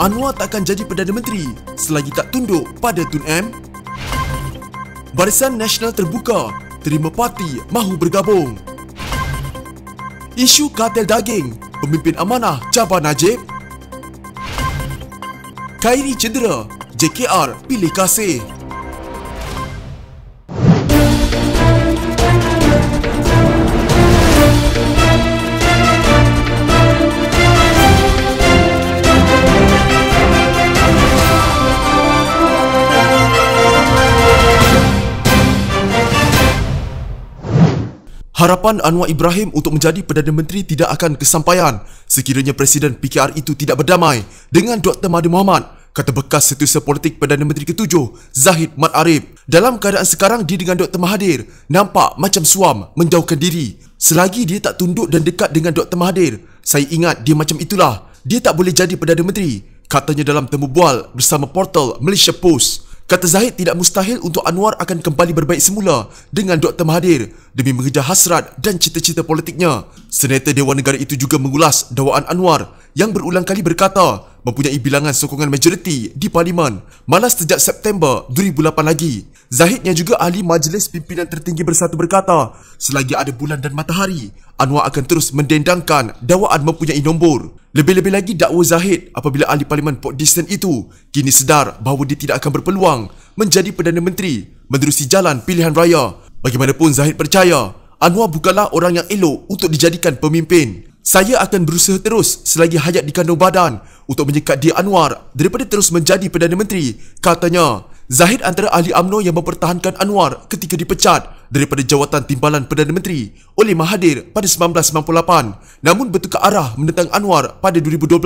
Anwar takkan jadi Perdana Menteri selagi tak tunduk pada Tun M. Barisan Nasional terbuka, terima parti mahu bergabung. Isu kartel daging, pemimpin amanah Jabar Najib. Khairi cedera, JKR pilih kasih. Harapan Anwar Ibrahim untuk menjadi Perdana Menteri tidak akan kesampaian sekiranya Presiden PKR itu tidak berdamai dengan Dr. Mahathir Mohamad, kata bekas Setiausaha Politik Perdana Menteri ke-7 Zahid Mat Arif. Dalam keadaan sekarang, dia dengan Dr. Mahathir nampak macam suam menjauhkan diri. Selagi dia tak tunduk dan dekat dengan Dr. Mahathir, saya ingat dia macam itulah. Dia tak boleh jadi Perdana Menteri, katanya dalam temu bual bersama portal Malaysia Post. Kata Zahid, tidak mustahil untuk Anwar akan kembali berbaik semula dengan Dr. Mahathir demi mengejar hasrat dan cita-cita politiknya. Senator Dewan Negara itu juga mengulas dakwaan Anwar yang berulang kali berkata mempunyai bilangan sokongan majoriti di Parlimen malas sejak September 2008 lagi. Zahid yang juga ahli Majlis Pimpinan Tertinggi Bersatu berkata, selagi ada bulan dan matahari, Anwar akan terus mendendangkan dakwaan mempunyai nombor. Lebih-lebih lagi dakwa Zahid apabila ahli Parlimen Port Dickson itu kini sedar bahawa dia tidak akan berpeluang menjadi Perdana Menteri menerusi jalan pilihan raya. Bagaimanapun Zahid percaya, Anwar bukanlah orang yang elok untuk dijadikan pemimpin. Saya akan berusaha terus selagi hayat di kandung badan untuk menyekat dia Anwar daripada terus menjadi Perdana Menteri, katanya. Zahid antara ahli UMNO yang mempertahankan Anwar ketika dipecat daripada jawatan timbalan Perdana Menteri oleh Mahathir pada 1998, namun bertukar arah menentang Anwar pada 2012.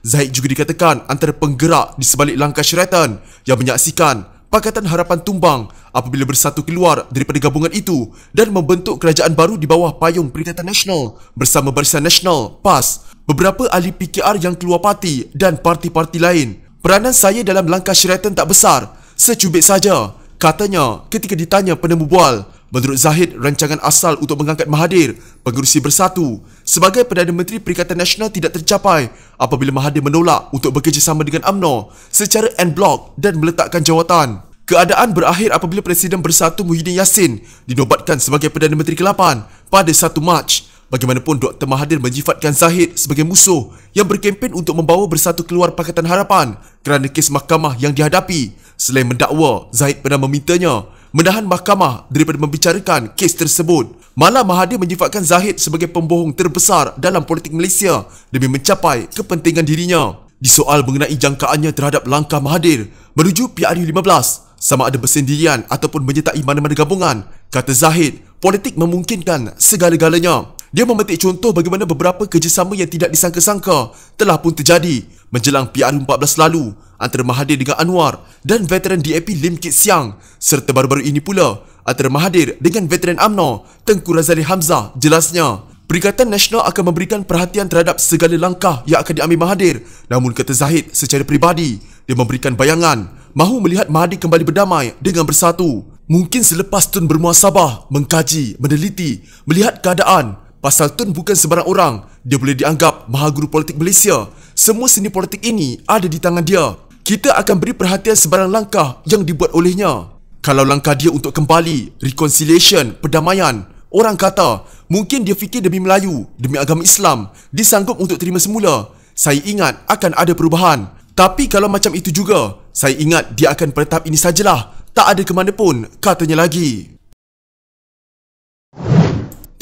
Zahid juga dikatakan antara penggerak di sebalik langkah Sheraton yang menyaksikan Pakatan Harapan tumbang apabila bersatu keluar daripada gabungan itu dan membentuk kerajaan baru di bawah payung Perikatan Nasional bersama Barisan Nasional PAS. Beberapa ahli PKR yang keluar parti dan parti-parti lain. Peranan saya dalam langkah Sheraton tak besar, secubit saja, katanya ketika ditanya penemu bual. Menurut Zahid, rancangan asal untuk mengangkat Mahathir, pengerusi bersatu, sebagai Perdana Menteri Perikatan Nasional tidak tercapai apabila Mahathir menolak untuk bekerjasama dengan UMNO secara en bloc dan meletakkan jawatan. Keadaan berakhir apabila Presiden Bersatu Muhyiddin Yassin dinobatkan sebagai Perdana Menteri ke-8 pada 1 Mac. Bagaimanapun, Dr. Mahathir menjifatkan Zahid sebagai musuh yang berkempen untuk membawa Bersatu keluar Pakatan Harapan kerana kes mahkamah yang dihadapi. Selain mendakwa, Zahid pernah memintanya menahan mahkamah daripada membicarakan kes tersebut. Malah Mahathir menjifatkan Zahid sebagai pembohong terbesar dalam politik Malaysia demi mencapai kepentingan dirinya. Disoal mengenai jangkaannya terhadap langkah Mahathir menuju PRU15, sama ada bersendirian ataupun menyertai mana-mana gabungan, kata Zahid, politik memungkinkan segala-galanya. Dia memetik contoh bagaimana beberapa kerjasama yang tidak disangka-sangka telah pun terjadi menjelang PRU14 lalu antara Mahathir dengan Anwar dan veteran DAP Lim Kit Siang, serta baru-baru ini pula antara Mahathir dengan veteran UMNO Tengku Razali Hamzah. Jelasnya, Perikatan Nasional akan memberikan perhatian terhadap segala langkah yang akan diambil Mahathir. Namun kata Zahid, secara peribadi dia memberikan bayangan mahu melihat Mahathir kembali berdamai dengan Bersatu. Mungkin selepas Tun bermuhasabah, mengkaji, meneliti, melihat keadaan. Pasal Tun bukan sebarang orang, dia boleh dianggap mahaguru politik Malaysia. Semua seni politik ini ada di tangan dia. Kita akan beri perhatian sebarang langkah yang dibuat olehnya. Kalau langkah dia untuk kembali, reconciliation, perdamaian, orang kata mungkin dia fikir demi Melayu, demi agama Islam, dia sanggup untuk terima semula. Saya ingat akan ada perubahan. Tapi kalau macam itu juga, saya ingat dia akan pada tahap ini sajalah, tak ada ke mana pun, katanya lagi.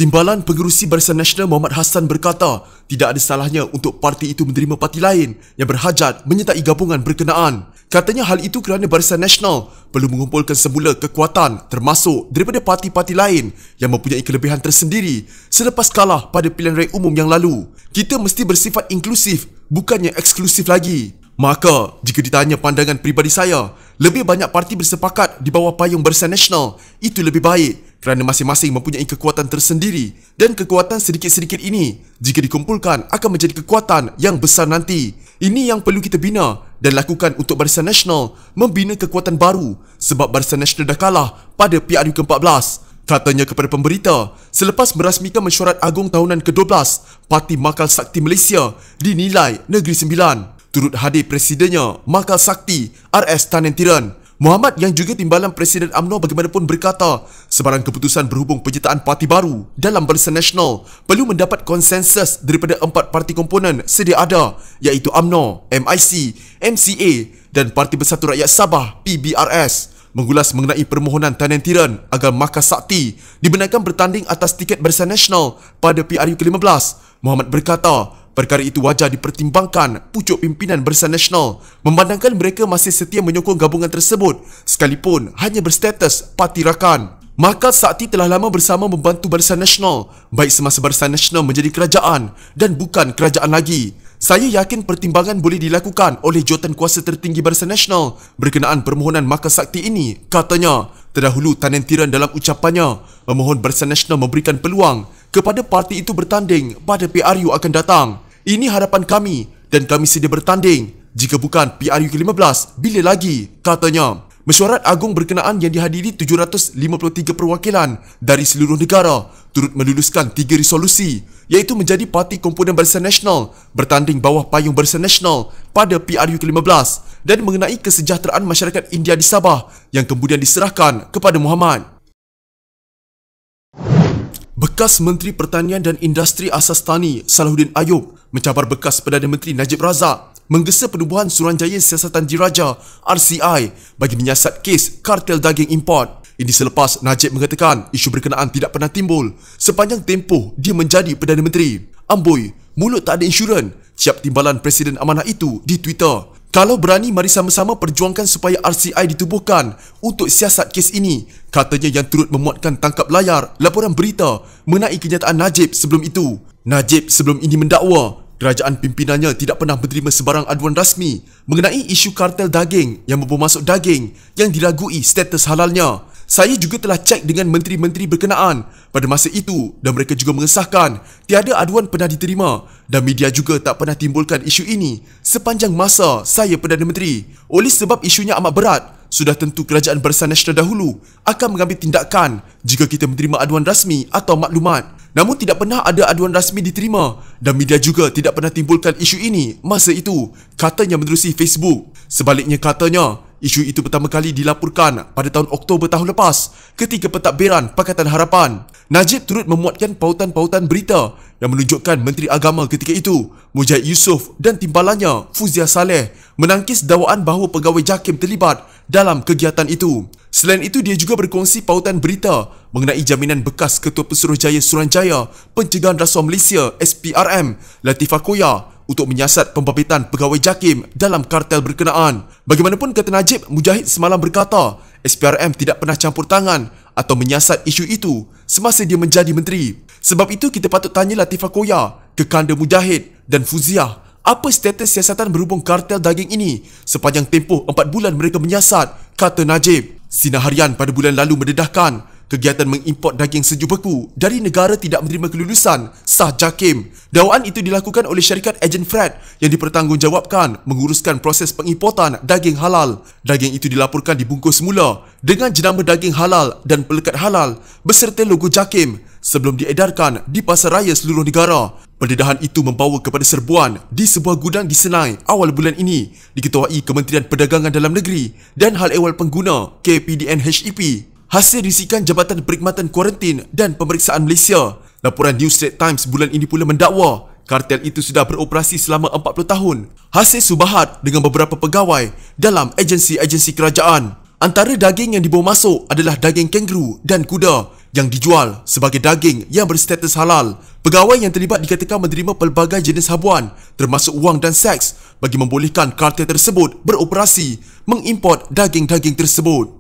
Timbalan Pengerusi Barisan Nasional Muhammad Hassan berkata tidak ada salahnya untuk parti itu menerima parti lain yang berhajat menyertai gabungan berkenaan. Katanya hal itu kerana Barisan Nasional perlu mengumpulkan semula kekuatan termasuk daripada parti-parti lain yang mempunyai kelebihan tersendiri selepas kalah pada pilihan raya umum yang lalu. Kita mesti bersifat inklusif, bukannya eksklusif lagi. Maka, jika ditanya pandangan peribadi saya, lebih banyak parti bersepakat di bawah payung Barisan Nasional, itu lebih baik kerana masing-masing mempunyai kekuatan tersendiri dan kekuatan sedikit-sedikit ini, jika dikumpulkan, akan menjadi kekuatan yang besar nanti. Ini yang perlu kita bina dan lakukan untuk Barisan Nasional membina kekuatan baru sebab Barisan Nasional dah kalah pada PRU ke-14. Katanya kepada pemberita, selepas merasmikan mesyuarat agung tahunan ke-12, Parti Makal Sakti Malaysia dinilai Negeri Sembilan. turut hadir Presidennya Makal Sakti RS Tanentiran. Muhammad yang juga timbalan Presiden UMNO bagaimanapun berkata, sebarang keputusan berhubung penyertaan parti baru dalam Barisan Nasional perlu mendapat konsensus daripada 4 parti komponen sedia ada, iaitu UMNO, MIC, MCA dan Parti Bersatu Rakyat Sabah PBRS. Mengulas mengenai permohonan Tanentiran agar Makal Sakti dibenarkan bertanding atas tiket Barisan Nasional pada PRU ke-15, Muhammad berkata, perkara itu wajar dipertimbangkan pucuk pimpinan Barisan Nasional memandangkan mereka masih setia menyokong gabungan tersebut sekalipun hanya berstatus parti rakan. Makal Sakti telah lama bersama membantu Barisan Nasional baik semasa Barisan Nasional menjadi kerajaan dan bukan kerajaan lagi. Saya yakin pertimbangan boleh dilakukan oleh jawatankuasa tertinggi Barisan Nasional berkenaan permohonan Makal Sakti ini, katanya. Terdahulu Tanentiran dalam ucapannya memohon Barisan Nasional memberikan peluang kepada parti itu bertanding pada PRU akan datang. Ini harapan kami dan kami sedia bertanding. Jika bukan PRU ke-15, bila lagi, katanya. Mesyuarat Agung berkenaan yang dihadiri 753 perwakilan dari seluruh negara turut meluluskan 3 resolusi, iaitu menjadi parti komponen Barisan Nasional bertanding bawah payung Barisan Nasional pada PRU ke-15 dan mengenai kesejahteraan masyarakat India di Sabah yang kemudian diserahkan kepada Muhammad. Bekas Menteri Pertanian dan Industri Asas Tani Salahuddin Ayub mencabar bekas Perdana Menteri Najib Razak menggesa penubuhan Suruhanjaya Siasatan Diraja RCI bagi menyiasat kes kartel daging import. Ini selepas Najib mengatakan isu berkenaan tidak pernah timbul sepanjang tempoh dia menjadi Perdana Menteri. Amboi, mulut tak ada insurans, siap timbalan Presiden amanah itu di Twitter. Kalau berani, mari sama-sama perjuangkan supaya RCI ditubuhkan untuk siasat kes ini, katanya yang turut memuatkan tangkap layar laporan berita mengenai kenyataan Najib sebelum itu. Najib sebelum ini mendakwa kerajaan pimpinannya tidak pernah menerima sebarang aduan rasmi mengenai isu kartel daging yang membawa masuk daging yang diragui status halalnya. Saya juga telah cek dengan menteri-menteri berkenaan pada masa itu dan mereka juga mengesahkan tiada aduan pernah diterima dan media juga tak pernah timbulkan isu ini sepanjang masa saya Perdana Menteri. Oleh sebab isunya amat berat, sudah tentu kerajaan Barisan Nasional dahulu akan mengambil tindakan jika kita menerima aduan rasmi atau maklumat. Namun tidak pernah ada aduan rasmi diterima dan media juga tidak pernah timbulkan isu ini masa itu, katanya menerusi Facebook. Sebaliknya, katanya isu itu pertama kali dilaporkan pada tahun Oktober tahun lepas ketika pentadbiran Pakatan Harapan. Najib turut memuatkan pautan-pautan berita yang menunjukkan Menteri Agama ketika itu, Mujahid Yusof dan timbalannya Fuzia Saleh menangkis dakwaan bahawa pegawai JAKIM terlibat dalam kegiatan itu. Selain itu, dia juga berkongsi pautan berita mengenai jaminan bekas Ketua Pesuruhjaya Suruhanjaya Pencegahan Rasuah Malaysia SPRM Latifah Koya untuk menyiasat pembabit pegawai JAKIM dalam kartel berkenaan. Bagaimanapun, kata Najib, Mujahid semalam berkata SPRM tidak pernah campur tangan atau menyiasat isu itu semasa dia menjadi menteri. Sebab itu kita patut tanya Latifah Koya, kekanda Mujahid dan Fuziah, apa status siasatan berhubung kartel daging ini sepanjang tempoh 4 bulan mereka menyiasat, kata Najib. Sinar Harian pada bulan lalu mendedahkan kegiatan mengimport daging sejuk beku dari negara tidak menerima kelulusan sah JAKIM. Dakwaan itu dilakukan oleh syarikat ejen Fred yang dipertanggungjawabkan menguruskan proses pengimportan daging halal. Daging itu dilaporkan dibungkus semula dengan jenama daging halal dan pelekat halal beserta logo JAKIM sebelum diedarkan di pasaraya seluruh negara. Pendedahan itu membawa kepada serbuan di sebuah gudang di Senai awal bulan ini diketuai Kementerian Perdagangan Dalam Negeri dan Hal Ehwal Pengguna KPDN HEP hasil risikan Jabatan Perkhidmatan Kuarantin dan Pemeriksaan Malaysia. Laporan New Straits Times bulan ini pula mendakwa kartel itu sudah beroperasi selama 40 tahun hasil subahat dengan beberapa pegawai dalam agensi-agensi kerajaan. Antara daging yang dibawa masuk adalah daging kanguru dan kuda yang dijual sebagai daging yang berstatus halal. Pegawai yang terlibat dikatakan menerima pelbagai jenis habuan termasuk wang dan seks bagi membolehkan kartel tersebut beroperasi mengimport daging-daging tersebut.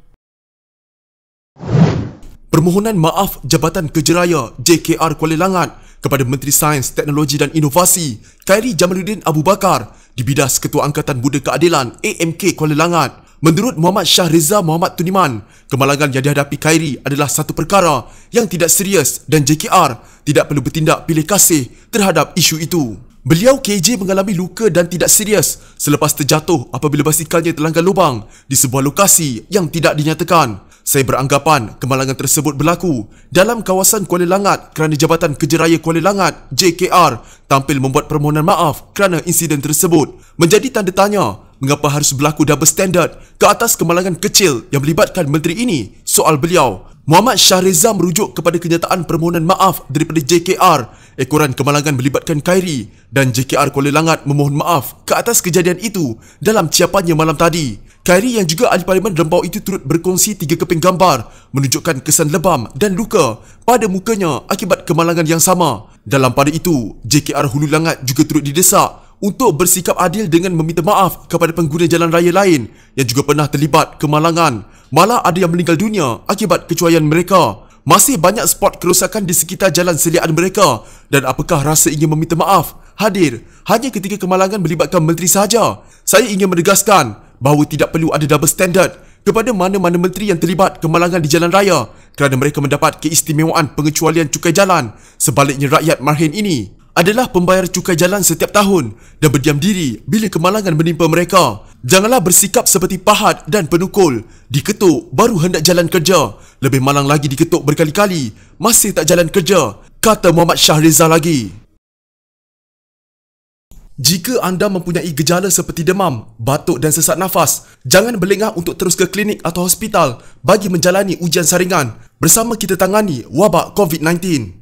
Permohonan maaf Jabatan Kejeraya JKR Kuala Langat kepada Menteri Sains, Teknologi dan Inovasi Khairi Jamaluddin Abu Bakar dibidas Ketua Angkatan Muda Keadilan AMK Kuala Langat. Menurut Muhammad Shah Reza Muhammad Tuniman, kemalangan yang dihadapi Khairi adalah satu perkara yang tidak serius dan JKR tidak perlu bertindak pilih kasih terhadap isu itu. Beliau KJ mengalami luka dan tidak serius selepas terjatuh apabila basikalnya terlanggar lubang di sebuah lokasi yang tidak dinyatakan. Saya beranggapan kemalangan tersebut berlaku dalam kawasan Kuala Langat kerana Jabatan Kerja Raya Kuala Langat JKR tampil membuat permohonan maaf kerana insiden tersebut. Menjadi tanda tanya, mengapa harus berlaku double standard ke atas kemalangan kecil yang melibatkan menteri ini? Soal beliau. Muhammad Shahreza merujuk kepada kenyataan permohonan maaf daripada JKR. Ekoran kemalangan melibatkan Khairi dan JKR Kuala Langat memohon maaf ke atas kejadian itu dalam ciapannya malam tadi. Khairi yang juga ahli parlimen Rembau itu turut berkongsi 3 keping gambar menunjukkan kesan lebam dan luka pada mukanya akibat kemalangan yang sama. Dalam pada itu, JKR Hulu Langat juga turut didesak untuk bersikap adil dengan meminta maaf kepada pengguna jalan raya lain yang juga pernah terlibat kemalangan. Malah ada yang meninggal dunia akibat kecuaian mereka. Masih banyak spot kerosakan di sekitar jalan seliaan mereka dan apakah rasa ingin meminta maaf hadir hanya ketika kemalangan melibatkan menteri sahaja? Saya ingin menegaskan bahawa tidak perlu ada double standard kepada mana-mana menteri yang terlibat kemalangan di jalan raya kerana mereka mendapat keistimewaan pengecualian cukai jalan. Sebaliknya, rakyat Marhin ini adalah pembayar cukai jalan setiap tahun dan berdiam diri bila kemalangan menimpa mereka. Janganlah bersikap seperti pahat dan penukul. Diketuk baru hendak jalan kerja. Lebih malang lagi diketuk berkali-kali masih tak jalan kerja, kata Muhammad Shahreza lagi. Jika anda mempunyai gejala seperti demam, batuk dan sesak nafas, jangan berlengah untuk terus ke klinik atau hospital bagi menjalani ujian saringan. Bersama kita tangani wabak COVID-19.